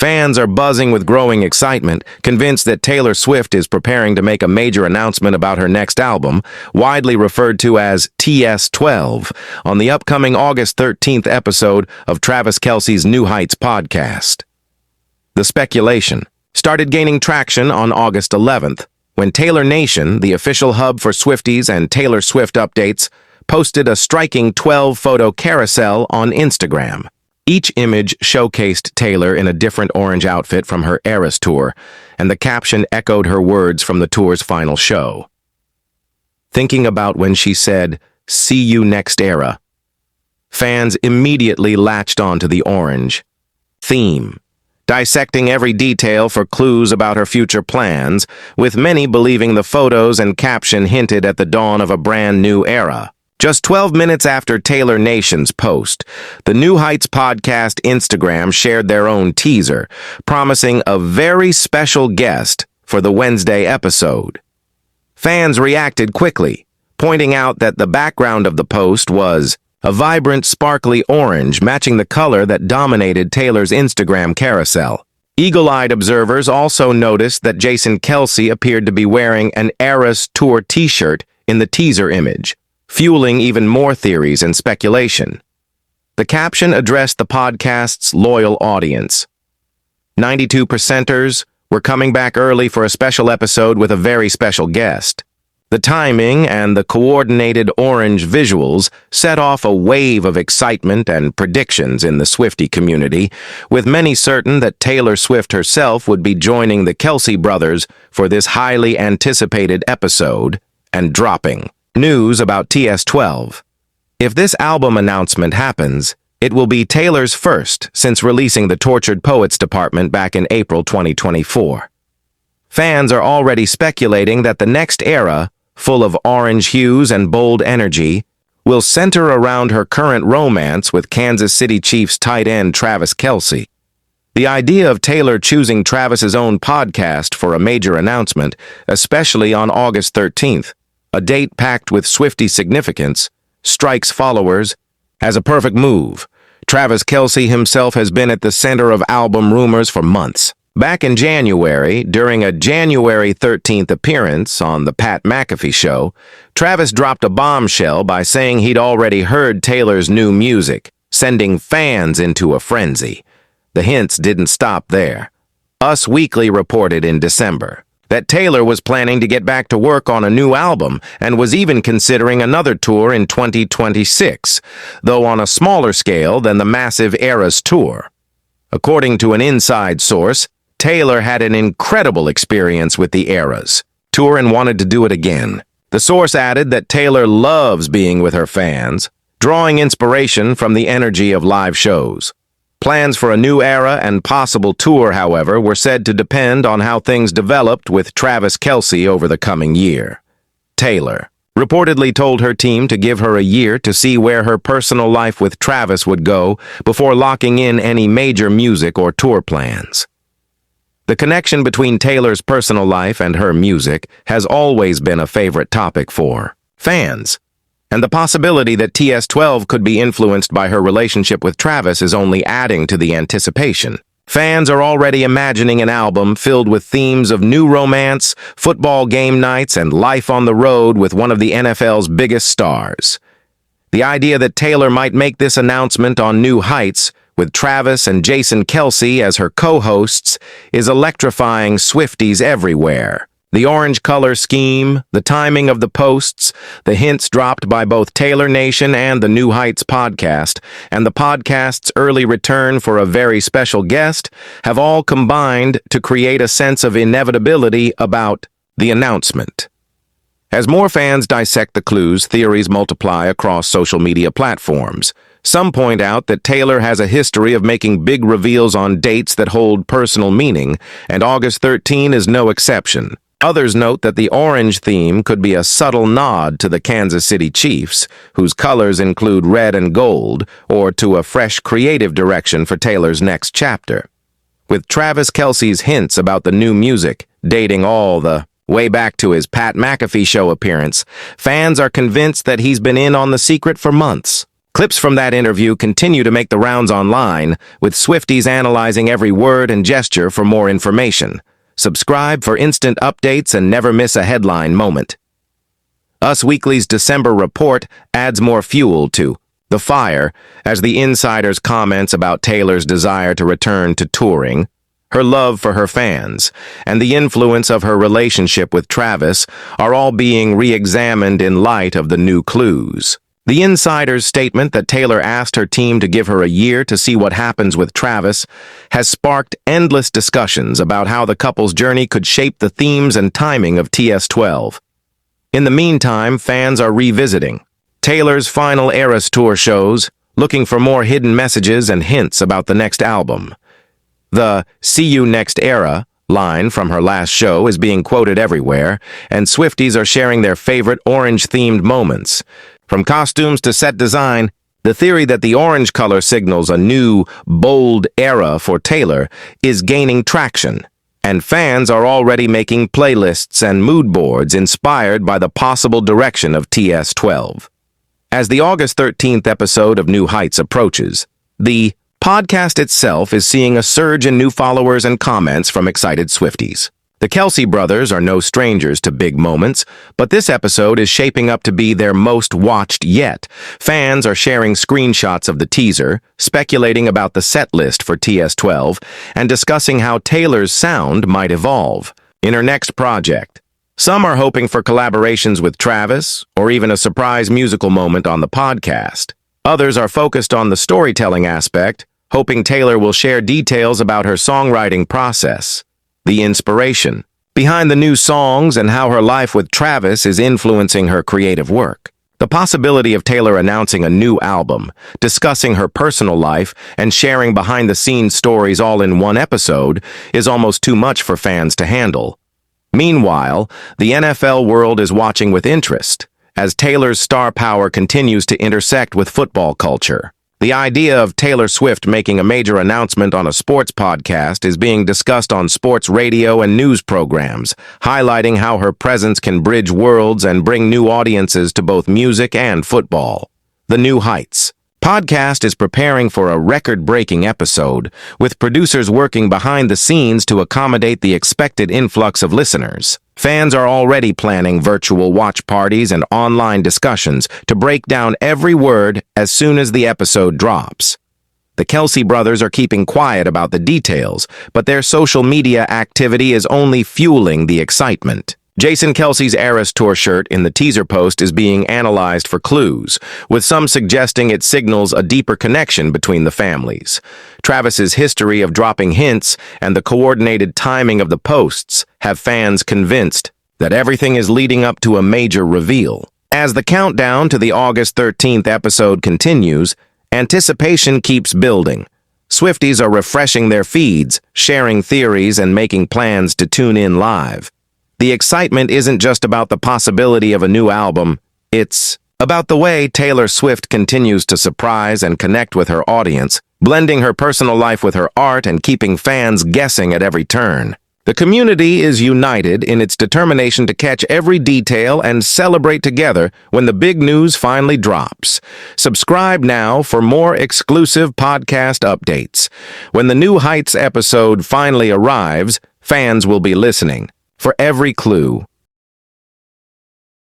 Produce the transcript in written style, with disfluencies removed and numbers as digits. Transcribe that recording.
Fans are buzzing with growing excitement, convinced that Taylor Swift is preparing to make a major announcement about her next album, widely referred to as TS12, on the upcoming August 13th episode of Travis Kelce's New Heights podcast. The speculation started gaining traction on August 11th, when Taylor Nation, the official hub for Swifties and Taylor Swift updates, posted a striking 12-photo carousel on Instagram. Each image showcased Taylor in a different orange outfit from her Eras tour, and the caption echoed her words from the tour's final show. Thinking about when she said, "See you next era," fans immediately latched onto the orange theme, dissecting every detail for clues about her future plans, with many believing the photos and caption hinted at the dawn of a brand new era. Just 12 minutes after Taylor Nation's post, the New Heights podcast Instagram shared their own teaser, promising a very special guest for the Wednesday episode. Fans reacted quickly, pointing out that the background of the post was a vibrant, sparkly orange matching the color that dominated Taylor's Instagram carousel. Eagle-eyed observers also noticed that Jason Kelce appeared to be wearing an Eras Tour t-shirt in the teaser image, fueling even more theories and speculation. The caption addressed the podcast's loyal audience. 92%ers were coming back early for a special episode with a very special guest. The timing and the coordinated orange visuals set off a wave of excitement and predictions in the Swiftie community, with many certain that Taylor Swift herself would be joining the Kelce brothers for this highly anticipated episode and dropping news about TS12. If this album announcement happens, it will be Taylor's first since releasing the Tortured Poets department back in April 2024. Fans are already speculating that the next era, full of orange hues and bold energy, will center around her current romance with Kansas City Chiefs tight end Travis Kelce. The idea of Taylor choosing Travis's own podcast for a major announcement, especially on August 13th, a date packed with Swiftie significance, strikes followers as a perfect move. Travis Kelce himself has been at the center of album rumors for months. Back in January, during a January 13th appearance on The Pat McAfee Show, Travis dropped a bombshell by saying he'd already heard Taylor's new music, sending fans into a frenzy. The hints didn't stop there. Us Weekly reported in December that Taylor was planning to get back to work on a new album and was even considering another tour in 2026, though on a smaller scale than the massive Eras tour. According to an inside source, Taylor had an incredible experience with the Eras tour and wanted to do it again. The source added that Taylor loves being with her fans, drawing inspiration from the energy of live shows. Plans for a new era and possible tour, however, were said to depend on how things developed with Travis Kelce over the coming year. Taylor reportedly told her team to give her a year to see where her personal life with Travis would go before locking in any major music or tour plans. The connection between Taylor's personal life and her music has always been a favorite topic for fans, and the possibility that TS12 could be influenced by her relationship with Travis is only adding to the anticipation. Fans are already imagining an album filled with themes of new romance, football game nights, and life on the road with one of the NFL's biggest stars. The idea that Taylor might make this announcement on New Heights, with Travis and Jason Kelce as her co-hosts, is electrifying Swifties everywhere. The orange color scheme, the timing of the posts, the hints dropped by both Taylor Nation and the New Heights podcast, and the podcast's early return for a very special guest have all combined to create a sense of inevitability about the announcement. As more fans dissect the clues, theories multiply across social media platforms. Some point out that Taylor has a history of making big reveals on dates that hold personal meaning, and August 13 is no exception. Others note that the orange theme could be a subtle nod to the Kansas City Chiefs, whose colors include red and gold, or to a fresh creative direction for Taylor's next chapter. With Travis Kelce's hints about the new music, dating all the way back to his Pat McAfee Show appearance, fans are convinced that he's been in on the secret for months. Clips from that interview continue to make the rounds online, with Swifties analyzing every word and gesture for more information. Subscribe for instant updates and never miss a headline moment. Us Weekly's December report adds more fuel to the fire as the insider's comments about Taylor's desire to return to touring, her love for her fans, and the influence of her relationship with Travis are all being re-examined in light of the new clues. The insider's statement that Taylor asked her team to give her a year to see what happens with Travis has sparked endless discussions about how the couple's journey could shape the themes and timing of TS12. In the meantime, fans are revisiting Taylor's final Eras Tour shows, looking for more hidden messages and hints about the next album. The "See You Next Era" line from her last show is being quoted everywhere, and Swifties are sharing their favorite orange-themed moments. From costumes to set design, the theory that the orange color signals a new, bold era for Taylor is gaining traction, and fans are already making playlists and mood boards inspired by the possible direction of TS12. As the August 13th episode of New Heights approaches, the podcast itself is seeing a surge in new followers and comments from excited Swifties. The Kelce brothers are no strangers to big moments, but this episode is shaping up to be their most watched yet. Fans are sharing screenshots of the teaser, speculating about the set list for TS12, and discussing how Taylor's sound might evolve in her next project. Some are hoping for collaborations with Travis, or even a surprise musical moment on the podcast. Others are focused on the storytelling aspect, hoping Taylor will share details about her songwriting process, the inspiration behind the new songs, and how her life with Travis is influencing her creative work. The possibility of Taylor announcing a new album, discussing her personal life, and sharing behind-the-scenes stories all in one episode is almost too much for fans to handle. Meanwhile, the NFL world is watching with interest, as Taylor's star power continues to intersect with football culture. The idea of Taylor Swift making a major announcement on a sports podcast is being discussed on sports radio and news programs, highlighting how her presence can bridge worlds and bring new audiences to both music and football. The New Heights podcast is preparing for a record-breaking episode, with producers working behind the scenes to accommodate the expected influx of listeners. Fans are already planning virtual watch parties and online discussions to break down every word as soon as the episode drops. The Kelce brothers are keeping quiet about the details, but their social media activity is only fueling the excitement. Jason Kelce's Eras Tour shirt in the teaser post is being analyzed for clues, with some suggesting it signals a deeper connection between the families. Travis's history of dropping hints and the coordinated timing of the posts have fans convinced that everything is leading up to a major reveal. As the countdown to the August 13th episode continues, anticipation keeps building. Swifties are refreshing their feeds, sharing theories, and making plans to tune in live. The excitement isn't just about the possibility of a new album, it's about the way Taylor Swift continues to surprise and connect with her audience, blending her personal life with her art and keeping fans guessing at every turn. The community is united in its determination to catch every detail and celebrate together when the big news finally drops. Subscribe now for more exclusive podcast updates. When the New Heights episode finally arrives, fans will be listening for every clue,